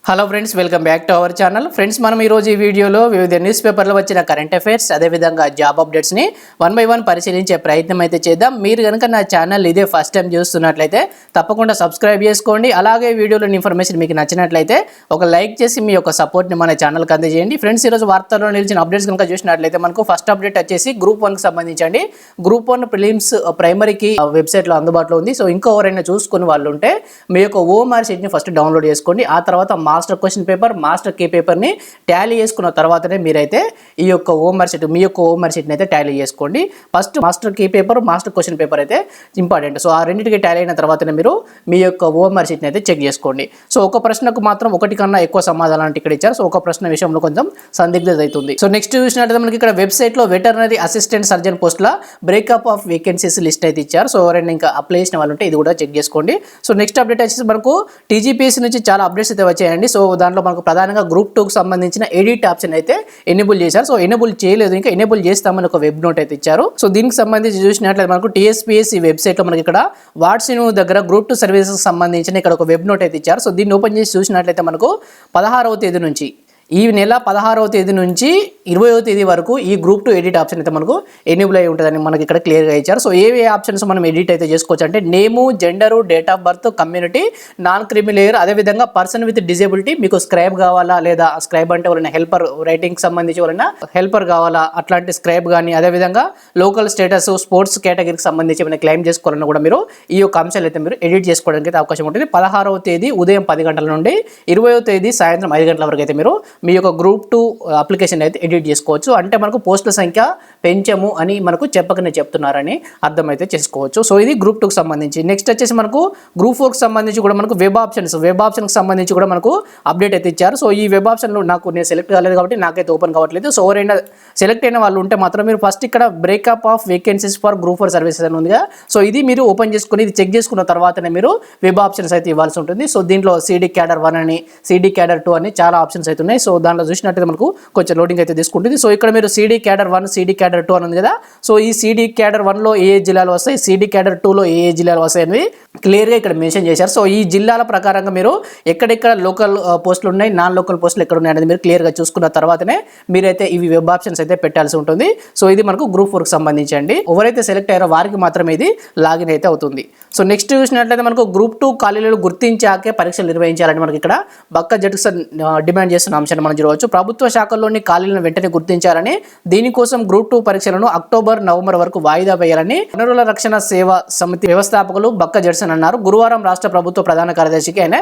Hello friends, welcome back to our channel. Friends, మనం ఈరోజు ఈ వీడియోలో వివిధ న్యూస్ పేపర్లో వచ్చిన కరెంట్ అఫైర్స్ అదేవిధంగా జాబ్ అప్డేట్స్ని వన్ బై వన్ పరిశీలించే ప్రయత్నం అయితే చేద్దాం. మీరు కనుక నా ఛానల్ ఇదే ఫస్ట్ టైం చూస్తున్నట్లయితే తప్పకుండా సబ్స్క్రైబ్ చేసుకోండి. అలాగే వీడియోలోని ఇన్ఫర్మేషన్ మీకు నచ్చినట్లయితే ఒక లైక్ చేసి మీ యొక్క సపోర్ట్ని మన ఛానల్కి అందజేయండి. ఫ్రెండ్స్, ఈరోజు వార్తల్లో నిలిచిన అప్డేట్స్ కనుక చూసినట్లయితే మనకు ఫస్ట్ అప్డేట్ వచ్చేసి గ్రూప్ 1కి సంబంధించండి. గ్రూప్ 1 ప్రిలిమ్స్ ప్రైమరీకి వెబ్సైట్లో అందుబాటులో ఉంది. సో ఇంకా ఎవరైనా చూసుకుని వాళ్ళు ఉంటే మీ యొక్క ఓఎంఆర్ షీట్ని ఫస్ట్ డౌన్లోడ్ చేసుకోండి. ఆ తర్వాత master question paper, master key పేపర్ని టాలీ చేసుకున్న తర్వాతనే మీరైతే ఈ యొక్క ఓఎంఆర్ షీట్ మీ యొక్క ఓఎంఆర్ షీట్ని అయితే టాలీ చేసుకోండి. First master key paper, master question paper అయితే ఇంపార్టెంట్. సో ఆ రెండింటికి టాలీ అయిన తర్వాతనే మీరు మీ యొక్క ఓఎంఆర్ షీట్ని అయితే చెక్ చేసుకోండి. సో ఒక ప్రశ్నకు మాత్రం ఒకటి కన్నా ఎక్కువ సమాధానం అంటే ఇక్కడ ఇచ్చారు. సో ఒక ప్రశ్న విషయంలో కొంచెం సందిగ్ధత అవుతుంది. సో నెక్స్ట్ చూసినట్లయితే మనకి ఇక్కడ వెబ్సైట్లో వెటర్నరీ అసిస్టెంట్ సర్జన్ పోస్టుల బ్రేకప్ ఆఫ్ వేకెన్సీస్ లిస్ట్ అయితే ఇచ్చారు. సో ఎవరైనా ఇంకా అప్లై చేసిన వాళ్ళు ఉంటే ఇది కూడా చెక్ చేసుకోండి. సో నెక్స్ట్ అప్డేట్ వచ్చేసి మనకు టీజీపీఎస్సీ నుంచి చాలా అప్డేట్స్ అయితే వచ్చాయండి. సో దాంట్లో మనకు ప్రధానంగా గ్రూప్ 2కి సంబంధించిన ఎడిట్ ఆప్షన్ అయితే ఎనేబుల్ చేశారు. సో ఎనేబుల్ చేయలేదు, ఇంకా ఎనేబుల్ చేస్తామని ఒక వెబ్ నోట్ అయితే ఇచ్చారు. సో దీనికి సంబంధించి చూసినట్లయితే మనకు టీఎస్పీఎస్సీ వెబ్సైట్లో మనకి ఇక్కడ వాట్సిన్ దగ్గర గ్రూప్ 2 సర్వీసెస్ సంబంధించిన ఇక్కడ ఒక వెబ్ నోట్ అయితే ఇచ్చారు. సో దీన్ని ఓపెన్ చేసి చూసినట్లయితే మనకు 16వ తేదీ నుంచి ఈ నెల 16వ తేదీ నుంచి 20వ తేదీ వరకు ఈ గ్రూప్ 2 ఎడిట్ ఆప్షన్ అయితే మనకు ఎనేబుల్ అయి ఉంటుందని మనకి ఇక్కడ క్లియర్గా ఇచ్చారు. సో ఏ ఆప్షన్స్ మనం ఎడిట్ అయితే చేసుకోవచ్చు అంటే name, gender, date of birth, community, non creamy layer, అదేవిధంగా పర్సన్ విత్ డిజేబిలిటీ, మీకు స్క్రైబ్ కావాలా లేదా స్క్రైబ్ అంటే ఎవరైనా హెల్పర్, రైటింగ్ సంబంధించి ఎవరైనా హెల్పర్ కావాలా అట్లాంటి స్క్రైబ్ కానీ, అదేవిధంగా లోకల్ స్టేటస్, స్పోర్ట్స్ కేటగిరీకి సంబంధించి ఏమైనా క్లెయిమ్ చేసుకోవాలన్నా కూడా మీరు ఈ యొక్క అంశాలు అయితే మీరు ఎడిట్ చేసుకోవడానికి అయితే అవకాశం ఉంటుంది. 16వ తేదీ ఉదయం 10 గంటల నుండి 20వ తేదీ సాయంత్రం 5 గంటల వరకు అయితే మీరు మీ యొక్క గ్రూప్ 2 అప్లికేషన్ అయితే ఎడిట్ చేసుకోవచ్చు. అంటే మనకు పోస్టుల సంఖ్య పెంచము అని మనకు చెప్పకనే చెప్తున్నారని అర్థమైతే చేసుకోవచ్చు. సో ఇది గ్రూప్ 2కి సంబంధించి. నెక్స్ట్ వచ్చేసి మనకు గ్రూప్ 4కి సంబంధించి కూడా మనకు వెబ్ ఆప్షన్కి సంబంధించి కూడా మనకు అప్డేట్ అయితే ఇచ్చారు. సో ఈ వెబ్ ఆప్షన్లో నేను సెలెక్ట్ కాలేదు కాబట్టి నాకైతే ఓపెన్ కావట్లేదు. సో ఎవరైనా సెలెక్ట్ అయిన వాళ్ళు ఉంటే మాత్రం మీరు ఫస్ట్ ఇక్కడ breakup of vacancies for group 4 services అని ఉందిగా, సో ఇది మీరు ఓపెన్ చేసుకుని ఇది చెక్ చేసుకున్న తర్వాతనే మీరు వెబ్ ఆప్షన్స్ అయితే ఇవ్వాల్సి ఉంటుంది. సో దీంట్లో సిడి క్యాడర్ 1 అని, సిడి క్యాడర్ 2 అని చాలా ఆప్షన్స్ అయితే ఉన్నాయి. సో దాంట్లో చూసినట్టయితే మనకు కొంచెం లోడింగ్ అయితే తీసుకుంటుంది. సో ఇక్కడ మీరు సిడి క్యాడర్ 1, సిడి క్యాడర్ 2 అని ఉంది కదా. సో ఈ సిడి క్యాడర్ 1లో ఏ జిల్లాలు వస్తాయి, సిడి క్యాడర్ 2లో ఏ జిల్లాలు వస్తాయి అనేది క్లియర్గా ఇక్కడ మెన్షన్ చేశారు. సో ఈ జిల్లాల ప్రకారంగా మీరు ఎక్కడెక్కడ లోకల్ పోస్టులు ఉన్నాయి, నాన్ లోకల్ పోస్టులు ఎక్కడ ఉన్నాయి అనేది మీరు క్లియర్గా చూసుకున్న తర్వాతనే మీరైతే ఇవి వెబ్ ఆప్షన్స్ అయితే పెట్టాల్సి ఉంటుంది. సో ఇది మనకు గ్రూప్ 4కి సంబంధించండి. ఎవరైతే సెలెక్ట్ అయ్యారో వారికి మాత్రమే ఇది లాగిన్ అయితే అవుతుంది. సో నెక్స్ట్ చూసినట్లయితే మనకు గ్రూప్ 2 ఖాళీలను గుర్తించాకే పరీక్షలు నిర్వహించాలని మనకి ఇక్కడ బక్క జడ్సన్ డిమాండ్ చేస్తున్న అంశాన్ని మనం చూడవచ్చు. ప్రభుత్వ శాఖల్లోని ఖాళీలను వెంటనే గుర్తించాలని, దీనికోసం గ్రూప్ 2 పరీక్షలను అక్టోబర్, నవంబర్ వరకు వాయిదా వేయాలని వనరుల రక్షణ సేవా సమితి వ్యవస్థాపకులు బక్క జడ్సన్ అన్నారు. గురువారం రాష్ట్ర ప్రభుత్వ ప్రధాన కార్యదర్శికి ఆయన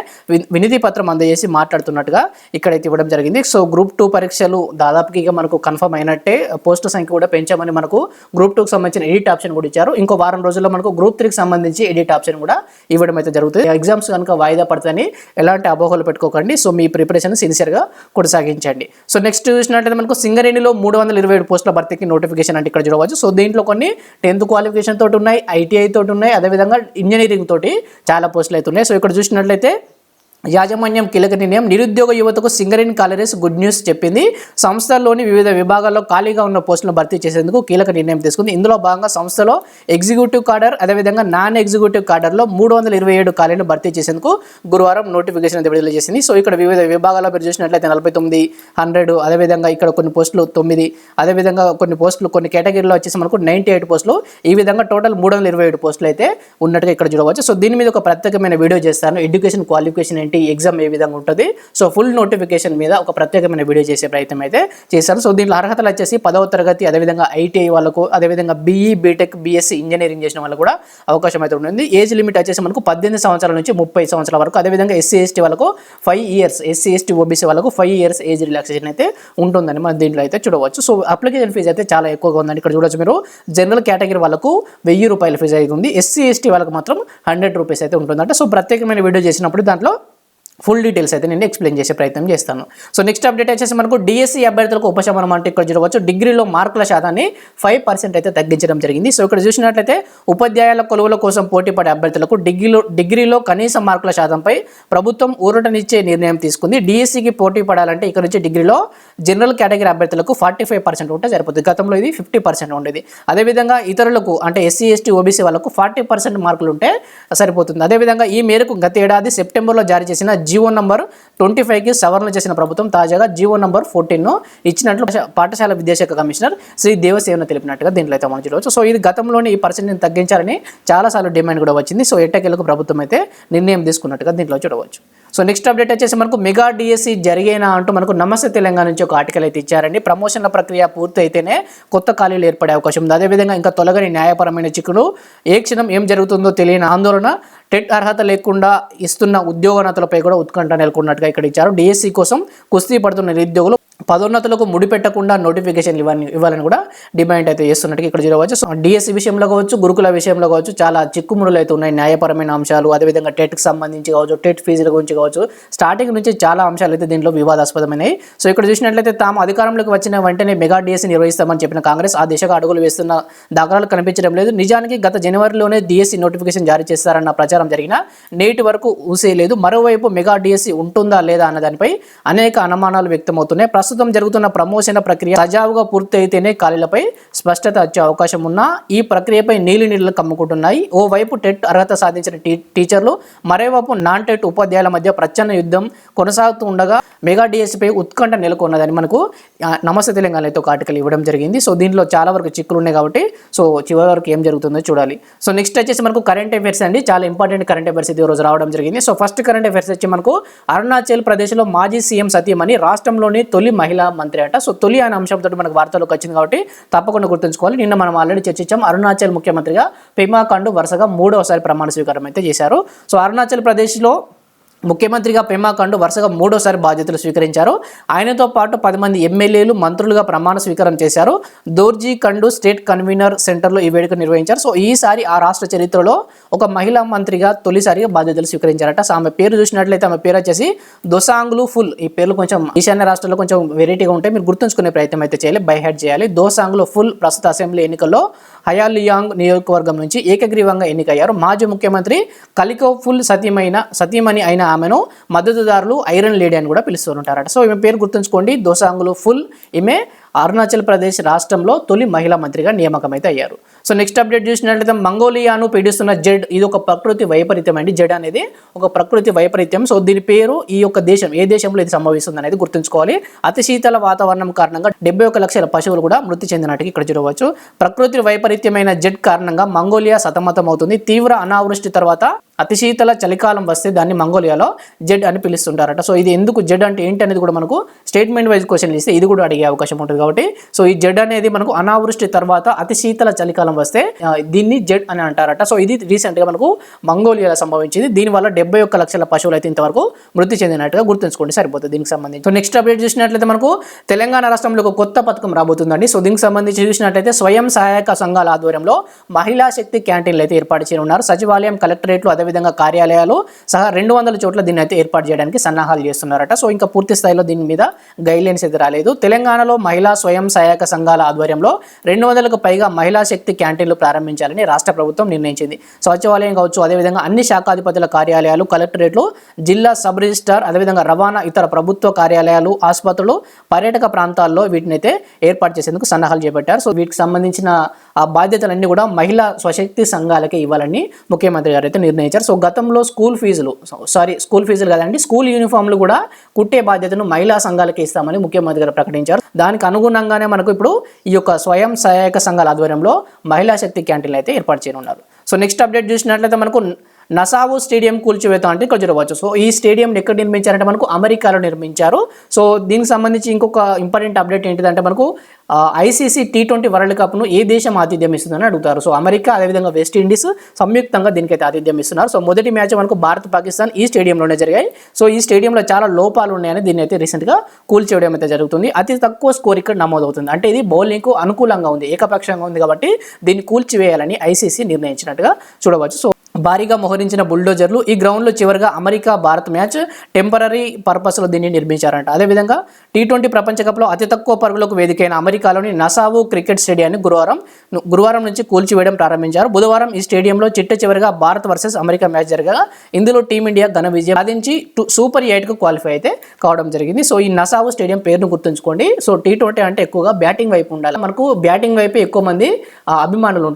వినతి పత్రం అందజేసి మాట్లాడుతున్నట్టుగా ఇక్కడైతే ఇవ్వడం జరిగింది. సో గ్రూప్ 2 పరీక్షలు దాదాపుగా మనకు కన్ఫర్మ్ అయినట్టే. పోస్టుల సంఖ్య కూడా పెంచామని మనకు గ్రూప్ 2కి సంబంధించిన ఎడిట్ ఆప్షన్ కూడా ఇచ్చారు. ఇంకో వారం రోజుల్లో మనకు గ్రూప్ 3కి సంబంధించి ఎడిట్ ఆప్షన్ కూడా ఇవ్వడం అయితే జరుగుతుంది. ఎగ్జామ్స్ కనుక వాయిదా పడుతుందని ఎలాంటి అపోహలు పెట్టుకోకండి. సో మీ ప్రిపరేషన్ సిన్సియర్గా కొనసాగించండి. సో నెక్స్ట్ చూసినట్లయితే మనకు సింగరేణిలో 327 పోస్టుల భర్తీకి నోటిఫికేషన్ అంటే ఇక్కడ చూడవచ్చు. సో దీంట్లో కొన్ని 10th క్వాలిఫికేషన్ తోటి ఉన్నాయి, ఐటీఐ తోటి ఉన్నాయి, అదేవిధంగా ఇంజనీరింగ్ తోటి చాలా పోస్టులు అయితే ఉన్నాయి. సో ఇక్కడ చూసినట్లయితే యాజమాన్యం కీలక నిర్ణయం, నిరుద్యోగ యువతకు సింగరేణి కాలరీస్ గుడ్ న్యూస్ చెప్పింది. సంస్థల్లోని వివిధ విభాగాల్లో ఖాళీగా ఉన్న పోస్టులను భర్తీ చేసేందుకు కీలక నిర్ణయం తీసుకుంది. ఇందులో భాగంగా సంస్థలో ఎగ్జిక్యూటివ్ కాడర్, అదేవిధంగా నాన్ ఎగ్జిక్యూటివ్ కాడర్లో 327 ఖాళీలను భర్తీ చేసేందుకు గురువారం నోటిఫికేషన్ అయితే విడుదల చేసింది. సో ఇక్కడ వివిధ విభాగాల్లో మీరు చూసినట్లయితే 49, 100, అదేవిధంగా ఇక్కడ కొన్ని పోస్టులు 9, అదేవిధంగా కొన్ని పోస్టులు కొన్ని కేటగిరీలో వచ్చేసి మనకు 98 పోస్టులు, ఈ విధంగా టోటల్ 327 పోస్టులు అయితే ఉన్నట్టుగా ఇక్కడ చూడవచ్చు. సో దీని మీద ఒక ప్రత్యేకమైన వీడియో చేస్తాను. ఎడ్యుకేషన్ క్వాలిఫికేషన్ ఏంటి, ఎగ్జామ్ ఏ విధంగా ఉంటుంది, సో ఫుల్ నోటిఫికేషన్ మీద ఒక ప్రత్యేకమైన వీడియో చేసే ప్రయత్నం అయితే చేశారు. సో దీంట్లో అర్హతలు వచ్చేసి 10వ తరగతి, అదేవిధంగా ఐటీఐ వాళ్ళకు, అదేవిధంగా బీఈ, బీటెక్, బీఎస్సీ ఇంజనీరింగ్ చేసిన వాళ్ళకు కూడా అవకాశం అయితే ఉంటుంది. ఏజ్ లిమిట్ వచ్చేసి మనకు 18 సంవత్సరాల నుంచి 30 సంవత్సరాల వరకు, అదేవిధంగా ఎస్సీ ఎస్టీ వాళ్ళకు 5 years, ఎస్సీ ఎస్టీ ఓబీసీ వాళ్ళకు 5 years ఏజ్ రిలాక్సేషన్ అయితే ఉంటుందని మనం దీంట్లో అయితే చూడవచ్చు. సో అప్లికేషన్ ఫీజు అయితే చాలా ఎక్కువగా ఉందని ఇక్కడ చూడవచ్చు. మీరు జనరల్ కేటగిరీ వాళ్ళకు 1000 రూపాయల ఫీజు అయితే ఉంది, ఎస్సీ ఎస్టీ వాళ్ళకు మాత్రం 100 రూపీస్ అయితే ఉంటుందంట. సో ప్రత్యేకమైన వీడియో చేసినప్పుడు దాంట్లో ఫుల్ డీటెయిల్స్ అయితే నేను ఎక్స్ప్లెయిన్ చేసే ప్రయత్నం చేస్తాను. సో నెక్స్ట్ అప్డేట్ వచ్చేసి మనకు డిఎస్సీ అభ్యర్థులకు ఉపశమనం అంటే ఇక్కడ చూడవచ్చు. డిగ్రీలో మార్కుల శాతాన్ని 5% అయితే తగ్గించడం జరిగింది. సో ఇక్కడ చూసినట్లయితే ఉపాధ్యాయుల కొలువుల కోసం పోటీపడే అభ్యర్థులకు డిగ్రీలో కనీస మార్కుల శాతంపై ప్రభుత్వం ఊరటనిచ్చే నిర్ణయం తీసుకుంది. డిఎస్సీకి పోటీ పడాలంటే ఇక్కడ నుంచి డిగ్రీలో జనరల్ కేటగిరీ అభ్యర్థులకు 45% ఉంటే సరిపోతుంది. గతంలో ఇది 50% ఉండేది. అదేవిధంగా ఇతరులకు అంటే ఎస్సీ ఎస్టీ ఓబీసీ వాళ్ళకు 40% మార్కులు ఉంటే సరిపోతుంది. అదేవిధంగా ఈ మేరకు గత ఏడాది సెప్టెంబర్లో జారీ చేసిన జీవో నంబర్ 25కి సవరణ చేసిన ప్రభుత్వం తాజాగా జీవో నంబర్ 14 ఇచ్చినట్లు పాఠశాల విద్యాశాఖ కమిషనర్ శ్రీ దేవసేన తెలిపినట్టుగా దీంట్లో అయితే మనం చూడవచ్చు. సో ఇది గతంలోనే ఈ పర్సెంట్ని తగ్గించాలని చాలాసార్లు డిమాండ్ కూడా వచ్చింది. సో ఎట్టకేలకు ప్రభుత్వం అయితే నిర్ణయం తీసుకున్నట్టుగా దీంట్లో చూడవచ్చు. సో నెక్స్ట్ అప్డేట్ వచ్చేసి మనకు మెగా డిఎస్సి జరిగేనా అంటూ మనకు నమస్తే తెలంగాణ నుంచి ఒక ఆర్టికల్ అయితే ఇచ్చారండి. ప్రమోషన్ల ప్రక్రియ పూర్తి అయితేనే కొత్త ఖాళీలు ఏర్పడే అవకాశం ఉంది. అదేవిధంగా ఇంకా తొలగని న్యాయపరమైన చిక్కులు, ఏ క్షణం ఏం జరుగుతుందో తెలియని ఆందోళన, టెట్ అర్హత లేకుండా ఇస్తున్న ఉద్యోగోన్నతులపై కూడా ఉత్కంఠ నెలకొన్నట్టుగా ఇక్కడ ఇచ్చారు. డిఎస్సి కోసం కుస్తీ పడుతున్న నిరుద్యోగులు పదోన్నతులకు ముడిపెట్టకుండా నోటిఫికేషన్ ఇవ్వాలని కూడా డిమాండ్ అయితే చేస్తున్నట్టుగా ఇక్కడ చూడవచ్చు. సో డిఎస్సి విషయంలో కావచ్చు, గురుకుల విషయంలో కావచ్చు, చాలా చిక్కుముడులు అయితే ఉన్నాయి. న్యాయపరమైన అంశాలు, అదేవిధంగా టెట్కి సంబంధించి కావచ్చు, టెట్ ఫీజుల గురించి కావచ్చు, స్టార్టింగ్ నుంచి చాలా అంశాలు అయితే దీంట్లో వివాదాస్పదమైనవి. సో ఇక్కడ చూసినట్లయితే తాము అధికారంలోకి వచ్చిన వెంటనే మెగా డిఎస్సి నిర్వహిస్తామని చెప్పిన కాంగ్రెస్ ఆ దిశగా అడుగులు వేస్తున్న దాఖలాలు కనిపించడం లేదు. నిజానికి గత జనవరిలోనే డిఎస్సి నోటిఫికేషన్ జారీ చేస్తారన్న ప్రచారం జరిగినా నేటి వరకు ఊసేయలేదు. మరోవైపు మెగా డిఎస్సి ఉంటుందా లేదా అన్న దానిపై అనేక అనుమానాలు వ్యక్తమవుతున్నాయి. ప్రస్తుతం జరుగుతున్న ప్రమోషన్ ప్రక్రియ సజావుగా పూర్తి అయితేనే ఖాళీలపై స్పష్టత వచ్చే అవకాశం ఉన్నా ఈ ప్రక్రియపై నీళ్లు కమ్ముకుంటున్నాయి. ఓవైపు టెట్ అర్హత సాధించిన టీచర్లు, మరోవైపు నాన్ టెట్ ఉపాధ్యాయుల మధ్య ప్రచ్ఛన్న యుద్ధం కొనసాగుతూ ఉండగా మెగా డిఎస్సిపై ఉత్కంఠ నెలకొన్నదని మనకు నమస్తే తెలంగాణ అయితే ఒక ఆర్టికల్ ఇవ్వడం జరిగింది. సో దీంట్లో చాలా వరకు చిక్కులు ఉన్నాయి కాబట్టి సో చివరి వరకు ఏం జరుగుతుందో చూడాలి. సో నెక్స్ట్ వచ్చేసి మనకు కరెంట్ అఫైర్స్ అండి. చాలా ఇంపార్టెంట్ కరెంట్ అఫైర్స్ ఇది రోజు రావడం జరిగింది. సో ఫస్ట్ కరెంట్ అఫైర్స్ వచ్చి మనకు అరుణాచల్ ప్రదేశ్లో మాజీ సీఎం సతీమణి రాష్ట్రంలోని తొలి మహిళా మంత్రి అంట. సో తొలి అనే అంశంతో మనకు వార్తలోకి వచ్చింది కాబట్టి తప్పకుండా గుర్తుంచుకోవాలి. నిన్న మనం ఆల్రెడీ చర్చించాం. అరుణాచల్ ముఖ్యమంత్రిగా పెమా ఖండు వరుసగా 3వసారి ప్రమాణ స్వీకారం అయితే చేశారు. సో అరుణాచల్ ప్రదేశ్లో ముఖ్యమంత్రిగా పెమా ఖండు వరుసగా 3వసారి బాధ్యతలు స్వీకరించారు. ఆయనతో పాటు 10 మంది ఎమ్మెల్యేలు, మంత్రులుగా ప్రమాణ స్వీకారం చేశారు. దోర్జీ ఖండు స్టేట్ కన్వీనర్ సెంటర్లో ఈ వేడుక నిర్వహించారు. సో ఈసారి ఆ రాష్ట్ర చరిత్రలో ఒక మహిళా మంత్రిగా తొలిసారిగా బాధ్యతలు స్వీకరించారట. సో ఆమె పేరు చూసినట్లయితే ఆమె పేరు వచ్చేసి దోసాంగ్లు ఫుల్. ఈ పేర్లు కొంచెం ఈశాన్య రాష్ట్రాల్లో కొంచెం వెరైటీగా ఉంటాయి, మీరు గుర్తుంచుకునే ప్రయత్నం అయితే చేయాలి, బై హెడ్ చేయాలి. దోసాంగ్లు ఫుల్ ప్రస్తుత అసెంబ్లీ ఎన్నికల్లో హయాలియాంగ్ నియోజకవర్గం నుంచి ఏకగ్రీవంగా ఎన్నికయ్యారు. మాజీ ముఖ్యమంత్రి కలికో ఫుల్ సతీమణి అయిన ఆమెను మద్దతుదారులు ఐరన్ లేడీ అని కూడా పిలుస్తూ ఉంటారట. సో ఈమె పేరు గుర్తుంచుకోండి, దోసాంగులు ఫుల్. ఈమె అరుణాచల్ ప్రదేశ్ రాష్ట్రంలో తొలి మహిళా మంత్రిగా నియామకం అయితే అయ్యారు. సో నెక్స్ట్ అప్డేట్ చూసినట్లయితే మంగోలియాను పీడిస్తున్న జెడ్, ఇది ఒక ప్రకృతి వైపరీత్యం అండి. జెడ్ అనేది ఒక ప్రకృతి వైపరీత్యం. సో దీని పేరు ఈ యొక్క దేశం, ఏ దేశంలో ఇది సంభవిస్తుంది అనేది గుర్తుంచుకోవాలి. అతి శీతల వాతావరణం కారణంగా 71 లక్షల పశువులు కూడా మృతి చెందినట్టుగా ఇక్కడ చూడవచ్చు. ప్రకృతి వైపరీత్యమైన జెడ్ కారణంగా మంగోలియా సతమతం అవుతుంది. తీవ్ర అనావృష్టి తర్వాత అతి శీతల చలికాలం వస్తే దాన్ని మంగోలియాలో జెడ్ అని పిలుస్తుంటారట. సో ఇది ఎందుకు జెడ్ అంటే ఏంటి అనేది కూడా మనకు స్టేట్మెంట్ వైజ్ క్వశ్చన్ ఇస్తే ఇది కూడా అడిగే అవకాశం ఉంటుంది కాబట్టి సో ఈ జెడ్ అనేది మనకు అనావృష్టి తర్వాత అతి శీతల చలికాలం వస్తే దీన్ని జెడ్ అని అంటారట. సో ఇది రీసెంట్ గా మనకు మంగోలియాలో సంభవించింది. దీనివల్ల 71 లక్షల పశువులు అయితే ఇంతవరకు మృతి చెందినట్టుగా గుర్తుంచుకోండి, సరిపోతుంది దీనికి సంబంధించి. సో నెక్స్ట్ అప్డేట్ చూసినట్లయితే మనకు తెలంగాణ రాష్ట్రంలో ఒక కొత్త పథకం రాబోతుందండి. సో దీనికి సంబంధించి చూసినట్లయితే స్వయం సహాయక సంఘాల ఆధ్వర్యంలో మహిళా శక్తి క్యాంటీన్లు అయితే ఏర్పాటు చేయనున్నారు. సచివాలయం, కలెక్టరేట్లు, అదేవిధంగా కార్యాలయాలు సహా 200 చోట్ల దీన్ని అయితే ఏర్పాటు చేయడానికి సన్నాహాలు చేస్తున్నారట. సో ఇంకా పూర్తి స్థాయిలో దీని మీద గైడ్ లైన్స్ అయితే రాలేదు. తెలంగాణలో మహిళా స్వయం సహాయక సంఘాల ఆధ్వర్యంలో 200కు పైగా మహిళా శక్తి క్యాంటీన్లు ప్రారంభించాలని రాష్ట్ర ప్రభుత్వం నిర్ణయించింది. సచివాలయం కావచ్చు, అదేవిధంగా అన్ని శాఖాధిపతుల కార్యాలయాలు, కలెక్టరేట్లు, జిల్లా సబ్ రిజిస్ట్రార్, అదేవిధంగా రవాణా, ఇతర ప్రభుత్వ కార్యాలయాలు, ఆసుపత్రులు, పర్యాటక ప్రాంతాల్లో వీటిని అయితే ఏర్పాటు చేసేందుకు సన్నాహాలు చేపట్టారు. సో వీటికి సంబంధించిన ఆ బాధ్యతలన్నీ కూడా మహిళా స్వశక్తి సంఘాలకే ఇవ్వాలని ముఖ్యమంత్రి గారు అయితే నిర్ణయించారు. సో గతంలో స్కూల్ ఫీజులు కదండి, స్కూల్ యూనిఫామ్లు కూడా కుట్టే బాధ్యతను మహిళా సంఘాలకి ఇస్తామని ముఖ్యమంత్రి గారు ప్రకటించారు. దానికి అనుగుణంగానే మనకు ఇప్పుడు ఈ యొక్క స్వయం సహాయక సంఘాల ఆధ్వర్యంలో మహిళా శక్తి క్యాంటీన్లు అయితే ఏర్పాటు చేయనున్నారు. సో నెక్స్ట్ అప్డేట్ చూసినట్లయితే మనకు నసావో స్టేడియం కూల్చివేత అంటే ఇక్కడ చూడవచ్చు. సో ఈ స్టేడియం ఎక్కడ నిర్మించారంటే మనకు అమెరికాలో నిర్మించారు. సో దీనికి సంబంధించి ఇంకొక ఇంపార్టెంట్ అప్డేట్ ఏంటిదంటే మనకు ఐసీసీ T20 వరల్డ్ కప్ను ఏ దేశం ఆతిథ్యం ఇస్తుందని అడుగుతారు. సో అమెరికా, అదేవిధంగా వెస్టిండీస్ సంయుక్తంగా దీనికైతే ఆతిథ్యం ఇస్తున్నారు. సో మొదటి మ్యాచ్ మనకు భారత్, పాకిస్తాన్ ఈ స్టేడియంలోనే జరిగాయి. సో ఈ స్టేడియంలో చాలా లోపాలు ఉన్నాయని దీన్ని అయితే రీసెంట్గా కూల్చేయడం అయితే జరుగుతుంది. అతి తక్కువ స్కోర్ ఇక్కడ నమోదవుతుంది. అంటే ఇది బౌలింగ్కు అనుకూలంగా ఉంది, ఏకపక్షంగా ఉంది కాబట్టి దీన్ని కూల్చివేయాలని ఐసీసీ నిర్ణయించినట్టుగా చూడవచ్చు. సో భారీగా మోహరించిన బుల్డోజర్లు ఈ గ్రౌండ్లో చివరిగా అమెరికా భారత్ మ్యాచ్ టెంపరీ పర్పస్లో దీన్ని నిర్మించారంట. అదేవిధంగా T20 ప్రపంచ కప్లో అతి తక్కువ పరుగులకు వేదికైన అమెరికాలోని నసావో క్రికెట్ స్టేడియాన్ని గురువారం నుంచి కూల్చివేయడం ప్రారంభించారు. బుధవారం ఈ స్టేడియంలో చివరిగా భారత్ వర్సెస్ అమెరికా మ్యాచ్ జరగగా ఇందులో టీమిండియా ఘన విజయం సాధించి సూపర్ 8కు క్వాలిఫై అయితే కావడం జరిగింది. సో ఈ నసావో స్టేడియం పేరును గుర్తుంచుకోండి. సో T20 అంటే ఎక్కువగా బ్యాటింగ్ వైపు ఉండాలి. మనకు బ్యాటింగ్ వైపు ఎక్కువ మంది అభిమానులు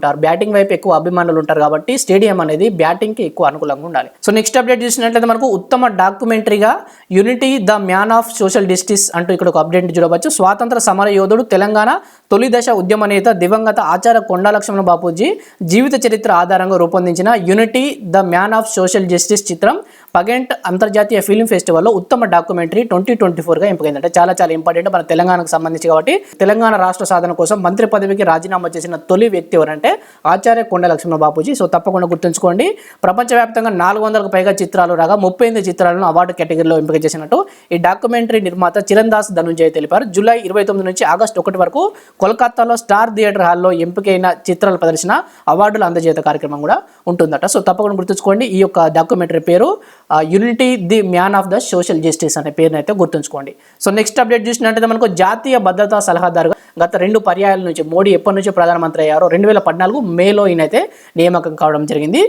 ఉంటారు కాబట్టి స్టేడియం అనేది బ్యాటింగ్కి ఎక్కువ అనుకూలంగా ఉండాలి. సో నెక్స్ట్ అప్డేట్ చూసినట్లయితే మనకు ఉత్తమ డాక్యుమెంటరీగా unity the man of social justice అంటూ ఇక్కడ ఒక అప్డేట్ చూడవచ్చు. స్వాతంత్ర సమర యోధుడు, తెలంగాణ తొలి దశ ఉద్యమ నేత దివంగత ఆచార్య కొండా లక్ష్మణ బాపూజీ జీవిత చరిత్ర ఆధారంగా రూపొందించిన unity the man of social justice చిత్రం పగెంట్ అంతర్జాతీయ ఫిల్మ్ ఫెస్టివల్లో ఉత్తమ డాక్యుమెంటరీ 2024గా ఎంపికైందంటే చాలా ఇంపార్టెంట్ మన తెలంగాణకు సంబంధించి. కాబట్టి తెలంగాణ రాష్ట్ర సాధన కోసం మంత్రి పదవికి రాజీనామా చేసిన తొలి వ్యక్తి ఎవరంటే ఆచార్య కొండా లక్ష్మణ బాపూజీ. సో తప్పకుండా గుర్తుంచుకోండి. ప్రపంచవ్యాప్తంగా 400కు పైగా చిత్రాలు రాగా 38 చిత్రాలను అవార్డు కేటగిరీలో ఎంపిక చేసినట్టు ఈ డాక్యుమెంటరీ నిర్మాత చిరందాస్ ధనుంజయ్ తెలిపారు. జూలై 29 నుంచి ఆగస్టు 1 వరకు కోల్కతాలో స్టార్ థియేటర్ హాల్లో ఎంపికైన చిత్రాల ప్రదర్శన, అవార్డుల అందజేత కార్యక్రమం కూడా ఉంటుందట. సో తప్పకుండా గుర్తుంచుకోండి. ఈ యొక్క డాక్యుమెంటరీ పేరు unity the man of the social justice అనే పేరును అయితే గుర్తుంచుకోండి. సో నెక్స్ట్ అప్డేట్ చూసినట్టయితే మనకు జాతీయ భద్రతా సలహాదారుగా గత 2 పర్యాయాల నుంచి మోడీ ఎప్పటి నుంచి ప్రధానమంత్రి అయ్యారో 2014 మేలో ఈయనైతే నియామకం కావడం జరిగింది.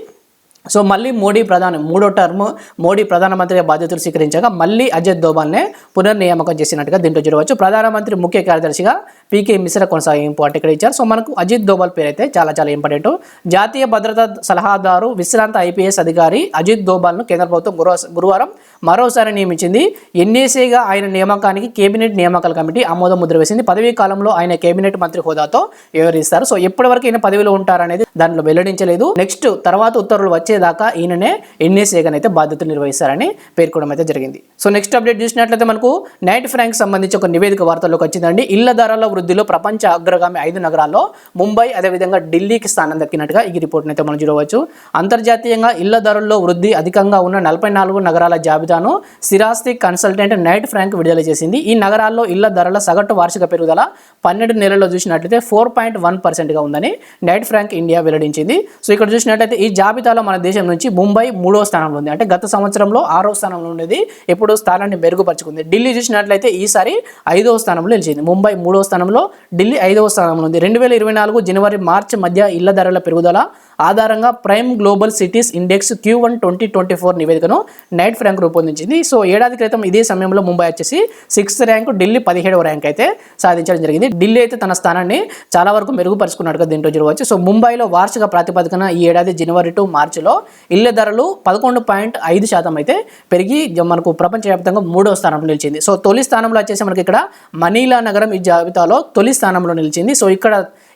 సో మళ్ళీ మూడో టర్మ్ మోడీ ప్రధానమంత్రిగా బాధ్యతలు స్వీకరించాక మళ్ళీ అజిత్ దోవల్నే పునర్నియామకం చేసినట్టుగా దీంట్లో చూడవచ్చు. ప్రధానమంత్రి ముఖ్య కార్యదర్శిగా పీకే మిశ్రా కొనసాగింపు అంటే ఇక్కడ ఇచ్చారు. సో మనకు అజిత్ దోవల్ పేరు అయితే చాలా ఇంపార్టెంట్. జాతీయ భద్రతా సలహాదారు విశ్రాంత ఐపీఎస్ అధికారి అజిత్ దోవల్ను కేంద్ర ప్రభుత్వం గురువారం మరోసారి నియమించింది. ఎన్ఏసీగా ఆయన నియామకానికి కేబినెట్ నియామకాల కమిటీ ఆమోద ముద్ర వేసింది. పదవీ కాలంలో ఆయన కేబినెట్ మంత్రి హోదాతో వ్యవహరిస్తారు. సో ఎప్పటి వరకు ఈయన పదవిలో ఉంటారనేది దాంట్లో వెల్లడించలేదు. నెక్స్ట్ తర్వాత ఉత్తర్వులు వచ్చేదాకా ఈయననే ఎన్ఏసీగా అయితే బాధ్యతలు నిర్వహిస్తారని పేర్కొనడం అయితే జరిగింది. సో నెక్స్ట్ అప్డేట్ చూసినట్లయితే మనకు నైట్ ఫ్రాంక్ సంబంధించి ఒక నివేదిక వార్తల్లోకి వచ్చిందండి. ఇళ్ల ధరల వృద్ధిలో ప్రపంచ అగ్రగామి 5 నగరాల్లో ముంబై అదేవిధంగా ఢిల్లీకి స్థానం దక్కినట్టుగా ఈ రిపోర్ట్ని అయితే మనం చూడవచ్చు. అంతర్జాతీయంగా ఇళ్ల ధరల్లో వృద్ధి అధికంగా ఉన్న 44 నగరాల జాబితాను స్థిరాస్తి కన్సల్టెంట్ నైట్ ఫ్రాంక్ విడుదల చేసింది. ఈ నగరాల్లో ఇళ్ల ధరల సగటు వార్షిక పెరుగుదల 12 నెలల్లో చూసినట్లయితే 4.1%గా ఉందని నైట్ ఫ్రాంక్ ఇండియా వెల్లడించింది. సో ఇక్కడ చూసినట్లయితే ఈ జాబితాలో మన దేశం నుంచి ముంబై 3వ స్థానంలో ఉంది. అంటే గత సంవత్సరంలో 6వ స్థానంలో ఉండేది, ఇప్పుడు స్థానాన్ని మెరుగుపరుచుకుంది. ఢిల్లీ చూసినట్లయితే ఈసారి 5వ స్థానంలో నిలిచింది. ముంబై 3వ స్థానంలో, ఢిల్లీ 5వ స్థానంలో ఉంది. 2024 జనవరి మార్చి మధ్య ఇళ్ల ధరల పెరుగుదల ఆధారంగా prime global cities index Q1 2024 నివేదికను నైట్ ఫ్రాంక్ రూపొందించింది. సో ఏడాది క్రితం ఇదే సమయంలో ముంబై వచ్చేసి 6th ర్యాంకు, ఢిల్లీ 17వ ర్యాంక్ అయితే సాధించడం జరిగింది. ఢిల్లీ అయితే తన స్థానాన్ని చాలా వరకు మెరుగుపరుచుకున్నట్టుగా దీంట్లో చూడవచ్చు. సో ముంబైలో వార్షిక ప్రాతిపదికన ఈ ఏడాది జనవరి టు మార్చిలో ఇళ్ల ధరలు 11.5% అయితే పెరిగి మనకు ప్రపంచవ్యాప్తంగా 3వ స్థానంలో నిలిచింది. సో తొలి స్థానంలో వచ్చేసి మనకి ఇక్కడ మనీలా నగరం ఈ జాబితాలో తొలి స్థానంలో నిలిచింది. సో ఇక్కడ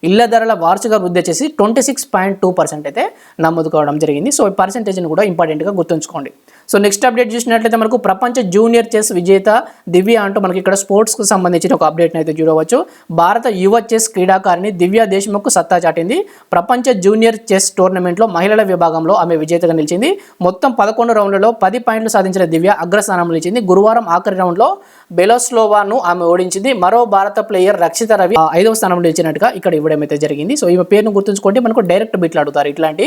ఇళ్ల ధరల వార్షిక వృద్ధి వచ్చేసి 26.2% అయితే నమోదు కావడం జరిగింది. సో ఈ పర్సెంటేజ్ని కూడా ఇంపార్టెంట్గా గుర్తుంచుకోండి. సో నెక్స్ట్ అప్డేట్ చూసినట్లయితే మనకు ప్రపంచ జూనియర్ చెస్ విజేత దివ్య అంటూ మనకి ఇక్కడ స్పోర్ట్స్కు సంబంధించిన ఒక అప్డేట్ని అయితే చూడవచ్చు. భారత యువ చెస్ క్రీడాకారిణి దివ్య దేశ్ముఖ్ సత్తా చాటింది. ప్రపంచ జూనియర్ చెస్ టోర్నమెంట్లో మహిళల విభాగంలో ఆమె విజేతగా నిలిచింది. మొత్తం 11 రౌండ్లలో 10 పాయింట్లు సాధించిన దివ్య అగ్రస్థానంలో నిలిచింది. గురువారం ఆఖరి రౌండ్లో బెలోస్లోవాను ఆమె ఓడించింది. మరో భారత ప్లేయర్ రక్షిత రవి 5వ స్థానంలో నిలిచినట్టుగా ఇక్కడ ఇవ్వడం అయితే జరిగింది. సో ఈమె పేరును గుర్తుంచుకోండి. మనకు డైరెక్ట్ బిట్లు అడుగుతారు ఇట్లాంటి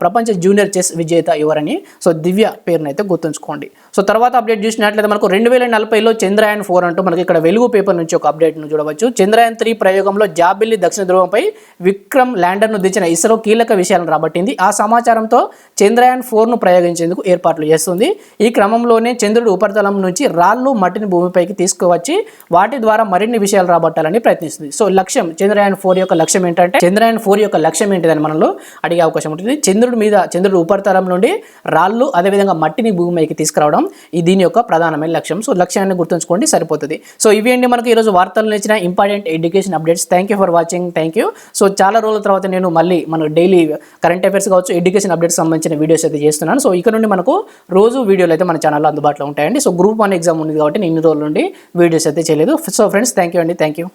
ప్రపంచ జూనియర్ చెస్ విజేత ఎవరని. సో దివ్య పేరును అయితే గుర్తుంచుకోండి. సో తర్వాత అప్డేట్ చూసినట్లయితే మనకు 2040లో చంద్రయాన్ 4 అంటూ మనకి ఇక్కడ వెలుగు పేపర్ నుంచి ఒక అప్డేట్ను చూడవచ్చు. చంద్రయాన్ 3 ప్రయోగంలో జాబిల్లి దక్షిణ ధ్రువంపై విక్రమ్ ల్యాండర్ను దించిన ఇస్రో కీలక విషయాలను రాబట్టింది. ఆ సమాచారంతో చంద్రయాన్ 4ను ప్రయోగించేందుకు ఏర్పాట్లు చేస్తుంది. ఈ క్రమంలోనే చంద్రుడి ఉపరితలం నుంచి రాళ్ళు మట్టిని భూమిపైకి తీసుకువచ్చి వాటి ద్వారా మరిన్ని విషయాలు రాబట్టాలని ప్రయత్నిస్తుంది. సో లక్ష్యం చంద్రయాన్ 4 యొక్క లక్ష్యం ఏంటంటే ఏంటిదని మనలో అడిగే అవకాశం ఉంటుంది. చంద్రుడి ఉపరితలం నుండి రాళ్ళు అదేవిధంగా మట్టిని భూమిపైకి తీసుకురావడం దీని యొక్క ప్రధానమైన లక్ష్యం. సో లక్ష్యాన్ని గుర్తుంచుకోండి సరిపోతుంది. సో ఇవి అండి మనకి ఈరోజు వార్తలు నేర్చిన important education updates. Thank you for watching. Thank you. So చాలా రోజుల తర్వాత నేను మళ్ళీ మన డైలీ కరెంట్ అఫైర్స్ కావచ్చు, ఎడ్యుకేషన్ అప్డేట్స్ సంబంధించిన వీడియోస్ అయితే చేస్తున్నాను. సో ఇక్కడ నుండి మనకు రోజు వీడియోలు అయితే మన ఛానల్లో అందుబాటులో ఉంటాయండి. సో గ్రూప్ 1 ఎగ్జామ్ ఉంది కాబట్టి నేను ఇన్ని రోజుల నుండి వీడియోస్ అయితే చేయలేదు. సో ఫ్రెండ్స్ థ్యాంక్ యూ అండి. Thank you.